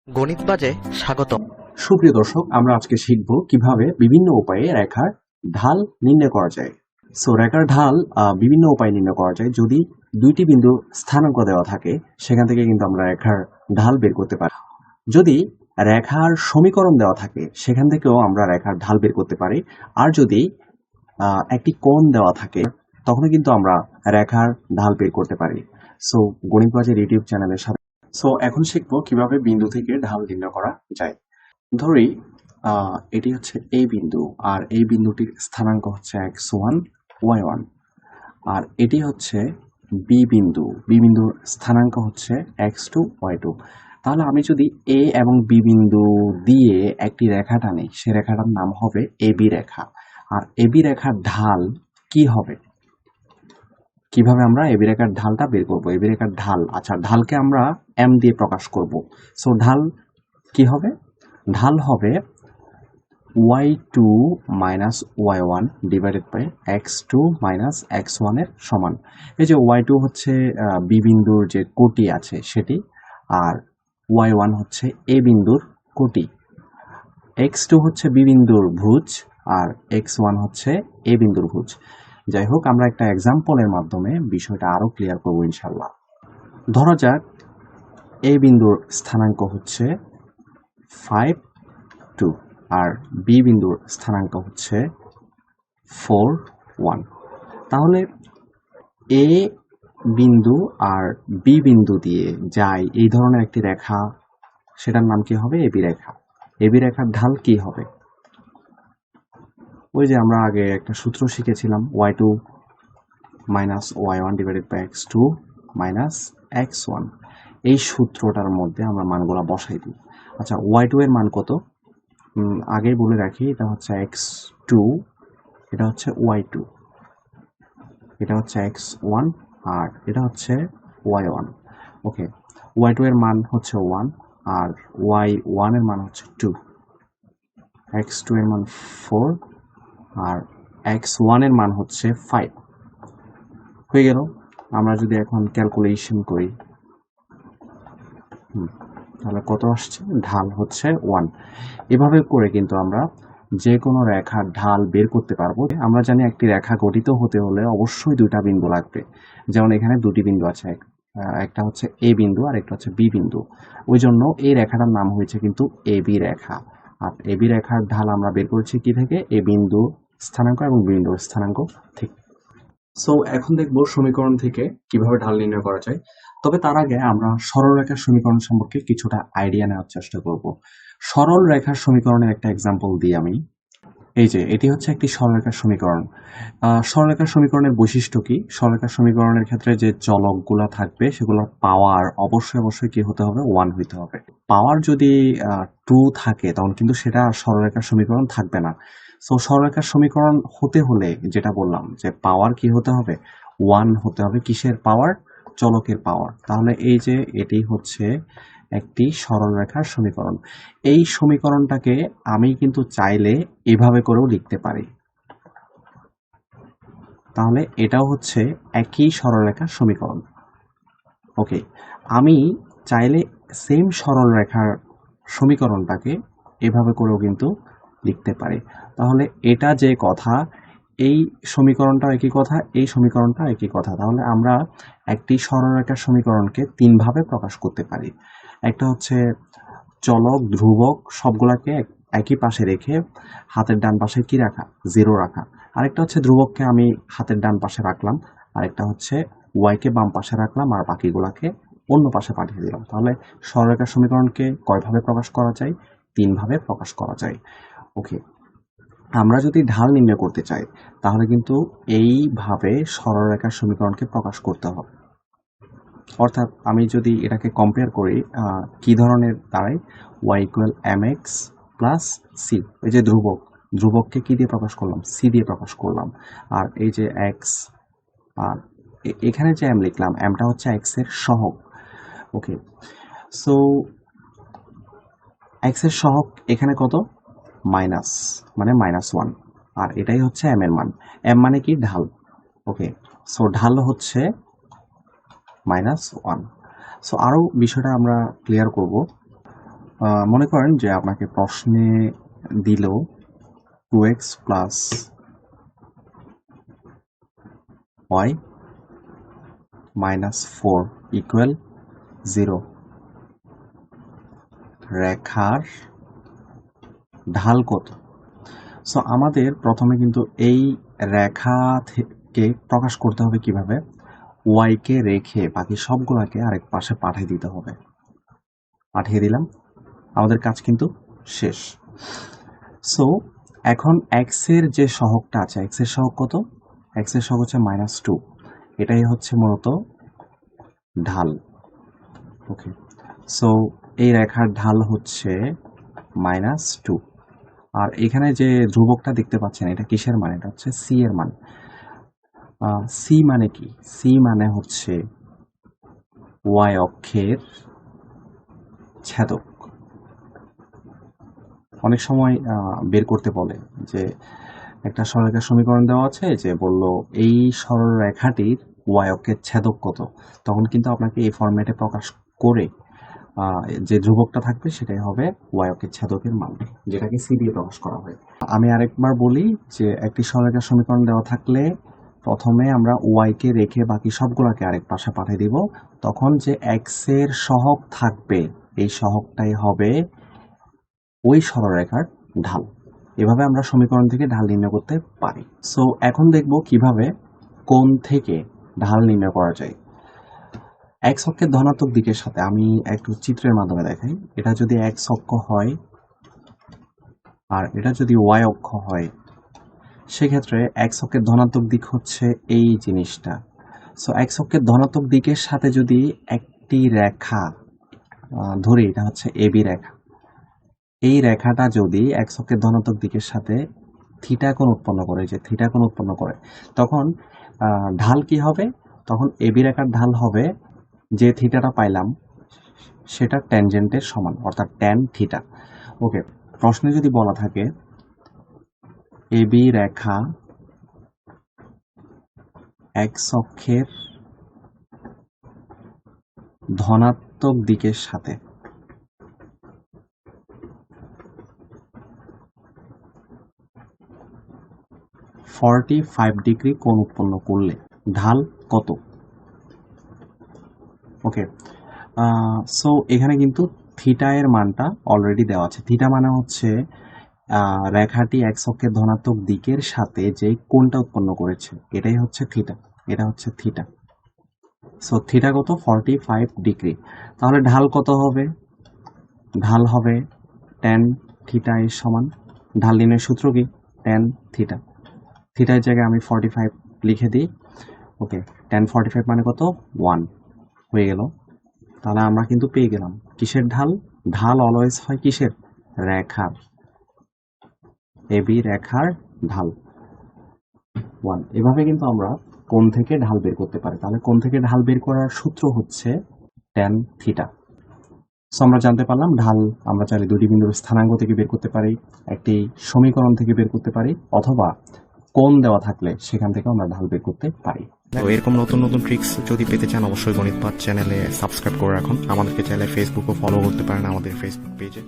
গণিত বাজে স্বাগতম। সুপ্রিয় দর্শক, আমরা আজকে শিখব কিভাবে বিভিন্ন উপায়ে রেখার ঢাল নির্ণয় করা যায়। রেখার ঢাল বিভিন্ন উপায়ে নির্ণয় করা যায়। যদি দুইটি বিন্দু স্থানাঙ্ক দেওয়া থাকে, সেখান থেকে কিন্তু আমরা রেখার ঢাল বের করতে পারি। যদি রেখার সমীকরণ দেওয়া থাকে, সেখান থেকেও আমরা রেখার ঢাল বের করতে পারি। আর যদি একটি কোণ দেওয়া থাকে, তখন কিন্তু আমরা রেখার ঢাল বের করতে পারি। গণিত বাজের ইউটিউব চ্যানেলের সাথে এখন শিখবো কিভাবে বিন্দু থেকে ঢাল নির্ণয় করা যায়। ধরি এটি হচ্ছে এ বিন্দু, আর এই বিন্দুটির স্থানাঙ্ক হচ্ছে x1 y1, আর এটি হচ্ছে বি বিন্দু, বি বিন্দুর স্থানাঙ্ক হচ্ছে x2 y2। তাহলে আমি যদি এ এবং বি বিন্দু দিয়ে একটি রেখা টানি, সে রেখাটার নাম হবে এবি রেখা। আর এবি রেখার ঢাল কি হবে? কিভাবে আমরা এবি রেখার ঢালটা বের করবো? এবি রেখার ঢাল, আচ্ছা, ঢালকে আমরা এম দিয়ে প্রকাশ করব। ঢাল কি হবে? ঢাল হবে y2 minus y1 divided by x2 minus x1 এর সমান। এই যে y2 হচ্ছে বি বিন্দুর যে কোটি আছে সেটি, আর y1 হচ্ছে এ বিন্দুর কোটি। x2 হচ্ছে বি বিন্দুর ভুজ, আর x1 হচ্ছে এ বিন্দুর ভুজ। যাই হোক, আমরা একটা এক্সাম্পলের মাধ্যমে বিষয়টা আরো ক্লিয়ার করবো ইনশাল্লাহ। ধরা যাক এ বিন্দুর স্থানাঙ্ক হচ্ছে 5 2, আর বি বিন্দুর স্থানাঙ্ক হচ্ছে 4 1। তাহলে এ বিন্দু আর বি বিন্দু দিয়ে যায় এই ধরনের একটি রেখা, সেটার নাম কি হবে? এবি রেখা। এবি রেখার ঢাল কি হবে? ওই যে আমরা আগে একটা সূত্র শিখেছিলাম, y2 minus y1 divided by x2 minus x1। এই সূত্রটার মধ্যে আমরা মানগুলা বসাই দিই। আচ্ছা, y2 এর মান কত? আগেই বলে রাখি, এটা হচ্ছে x2, এটা হচ্ছে y2, এটা হচ্ছে x1, আর এটা হচ্ছে y1। ওকে, y2 এর মান হচ্ছে 1, আর y1 এর মান হচ্ছে 2, x2 এর মান 4, আর x1 এর মান হচ্ছে 5। হয়ে গেল। আমরা যদি এখন ক্যালকুলেশন করি, তাহলে কত আসছে? ঢাল হচ্ছে 1। এভাবে করে কিন্তু আমরা যে কোনো রেখার ঢাল বের করতে পারবো। আমরা জানি একটি রেখা গঠিত হতে হলে অবশ্যই দুইটা বিন্দু লাগবে। যেমন এখানে দুটি বিন্দু আছে, একটা হচ্ছে এ বিন্দু আর একটা হচ্ছে বি বিন্দু। ওই জন্য এই রেখাটার নাম হয়েছে কিন্তু এবি রেখা। আর এবি রেখার ঢাল আমরা বের করছি কি থেকে? এ বিন্দু স্থানাঙ্ক এবং বি বিন্দুর স্থানাঙ্ক থেকে। এখন দেখবো সমীকরণ থেকে কিভাবে ঢাল নির্ণয় করা যায়। তবে তার আগে আমরা সরল রেখার সমীকরণ সম্পর্কে কিছুটা আইডিয়া নেওয়ার চেষ্টা করব। সরল রেখার সমীকরণের একটা এক্সাম্পল দিই আমি। এই যে এটি হচ্ছে একটি সরলরেখার সমীকরণ। সরলরেখার সমীকরণের বৈশিষ্ট্য কি? সরলরেখার সমীকরণের ক্ষেত্রে যে চলকগুলা থাকবে সেগুলোর পাওয়ার অবশ্যই কি হতে হবে? 1 হইতে হবে। পাওয়ার যদি 2 থাকে, তখন কিন্তু সেটা সরলরেখার সমীকরণ থাকবে না। সরলরেখার সমীকরণ হতে হলে যেটা বললাম, যে পাওয়ার কি হতে হবে? 1 হতে হবে। কিসের পাওয়ার? চলকের পাওয়ার। তাহলে এই যে এটি হচ্ছে একটি সরলরেখার সমীকরণ। এই সমীকরণটাকে আমি কিন্তু চাইলে এভাবে করেও লিখতে পারি। তাহলে এটাও হচ্ছে একই সরলরেখার সমীকরণ। ওকে, আমি চাইলে সেম সরলরেখার সমীকরণটাকে এভাবে করেও কিন্তু লিখতে পারি। তাহলে এটা যে কথা, এই সমীকরণটা একই কথা, এই সমীকরণটা একই কথা। তাহলে আমরা একটি সরলরেখার সমীকরণকে 3 ভাবে প্রকাশ করতে পারি। একটা হচ্ছে চলক, ধ্রুবক সবগুলাকে একই পাশে রেখে হাতের ডান পাশে কি রাখা? 0 রাখা। আরেকটা হচ্ছে ধ্রুবককে আমি হাতের ডান পাশে রাখলাম, আরেকটা হচ্ছে ওয়াইকে বাম পাশে রাখলাম, আর বাকিগুলাকে অন্য পাশে পাঠিয়ে দিলাম। তাহলে সরলরেখার সমীকরণকে কয়ভাবে প্রকাশ করা যায়? 3 ভাবে প্রকাশ করা যায়। ওকে, আমরা যদি ঢাল নির্ণয় করতে চাই, তাহলে কিন্তু এইভাবে সরলরেখার সমীকরণকে প্রকাশ করতে হবে। অর্থাৎ আমি যদি এটাকে কম্পেয়ার করি, কি ধরনের দাঁড়ায়? y equal mx plus C. এই যে ধ্রুবককে কি দিয়ে প্রকাশ করলাম? সি দিয়ে প্রকাশ করলাম। আর এই যে x, আর এখানে যে m লিখলাম, mটা হচ্ছে x এর সহগ। ওকে, সো x এর সহগ এখানে কত? মাইনাস, মানে -1, আর এটাই হচ্ছে m এর মান। m মানে কি? ঢাল। ওকে, সো ঢাল হচ্ছে -1। আরো বিষয়টা আমরা ক্লিয়ার করব। মনে করেন যে আপনাকে প্রশ্নে দিল 2x plus y minus 4 equal 0, রেখার ঢাল কত? সো আমাদের প্রথমে কিন্তু এই রেখা থেকে প্রকাশ করতে হবে কিভাবে, y কে রেখে বাকি সবগুলাকে আরেক পাশে পাঠিয়ে দিতে হবে। পাঠিয়ে দিলাম, আমাদের কাজ কিন্তু শেষ। সো এখন x এর যে সহগটা আছে, x এর সহগ কত? x এর সহগ হচ্ছে -2, এটাই হচ্ছে মূলত ঢাল। ওকে, সো এই রেখার ঢাল হচ্ছে -2, আর এখানে যে ধ্রুবকটা দেখতে পাচ্ছেন এটা কিসের মান? এটা হচ্ছে c এর মান। c মানে কি? c মানে হচ্ছে y অক্ষের ছেদক। অনেক সময় বের করতে বলে যে একটা সরলরেখার সমীকরণ দেওয়া আছে, যে বলল এই সরলরেখাটির y অক্ষের ছেদক কত, তখন কিন্তু আপনাকে এই ফরম্যাটে প্রকাশ করে যে ধ্রুবকটা থাকবে সেটাই হবে y অক্ষের ছেদকের মান, যেটাকে c দিয়ে প্রকাশ করা হয়। আমি আরেকবার বলি যে একটি সরলরেখার সমীকরণ দেওয়া থাকলে প্রথমে আমরা y কে রেখে বাকি সবগুলোকে আরেক পাশে পাঠিয়ে দিব, তখন যে x এর সহগ থাকবে এই সহগটাই হবে ওই সরলরেখার ঢাল। এভাবে আমরা সমীকরণ থেকে ঢাল নির্ণয় করতে পারি। সো এখন দেখব কিভাবে কোণ থেকে ঢাল নির্ণয় করা যায়। x অক্ষের ধনাত্মক দিকের সাথে আমি একটু চিত্রের মাধ্যমে দেখাই। এটা যদি x অক্ষ হয় আর এটা যদি y অক্ষ হয়, সেক্ষেত্রে x অক্ষের ধনাত্মক দিক হচ্ছে এই জিনিসটা। সো x অক্ষের ধনাত্মক দিকের সাথে যদি একটি রেখা ধরি, এটা হচ্ছে AB রেখা, এই রেখাটা যদি x অক্ষের ধনাত্মক দিকের সাথে থিটা কোণ উৎপন্ন করে, যে থিটা কোণ উৎপন্ন করে, তখন ঢাল কি হবে? তখন AB রেখার ঢাল হবে যে থিটাটা পাইলাম সেটা ট্যানজেন্টের সমান, অর্থাৎ ট্যান থিটা। ওকে, প্রশ্নে যদি বলা থাকে AB রেখা x অক্ষের ধনাত্মক দিকের সাথে 45 ডিগ্রি কোণ উৎপন্ন করলে ঢাল কত? ওকে, সো এখানে কিন্তু থিটা এর মানটা অলরেডি দেওয়া আছে। থিটা মানে হচ্ছে রেখাটি x অক্ষের ধনাত্মক দিকের সাথে যে কোণটা উৎপন্ন করেছে এটাই হচ্ছে থিটা, এটা হচ্ছে থিটা। সো থিটা কত? 45 ডিগ্রি। তাহলে ঢাল কত হবে? ঢাল হবে ট্যান থিটা এর সমান। ঢাল নির্ণয়ের সূত্র কি? Tan theta. থিটার জায়গায় আমি 45 লিখে দিই। ওকে, ট্যান 45 মানে কত? 1 হয়ে গেল। তাহলে আমরা কিন্তু পেয়ে গেলাম কিসের ঢাল? ঢাল অলওয়েজ হয় কিসের? রেখার, এবি রেখার ঢাল 1। এভাবে কিন্তু আমরা কোণ থেকে ঢাল বের করতে পারি। তাহলে কোণ থেকে ঢাল বের করার সূত্র হচ্ছে ট্যান থিটা। সো আমরা জানতে পারলাম ঢাল আমরা চাইলে দুটি বিন্দুর স্থানাঙ্ক থেকে বের করতে পারি, একটি সমীকরণ থেকে বের করতে পারি, অথবা কোণ দেওয়া থাকলে সেখান থেকে আমরা ঢাল বের করতে পারি। তো এরকম নতুন নতুন ট্রিক্স যদি পেতে চান অবশ্যই গণিত পাঠ চ্যানেলে সাবস্ক্রাইব করে রাখুন। আমাদেরকে চাইলে ফেসবুকও ফলো করতে পারেন আমাদের ফেসবুক পেজে।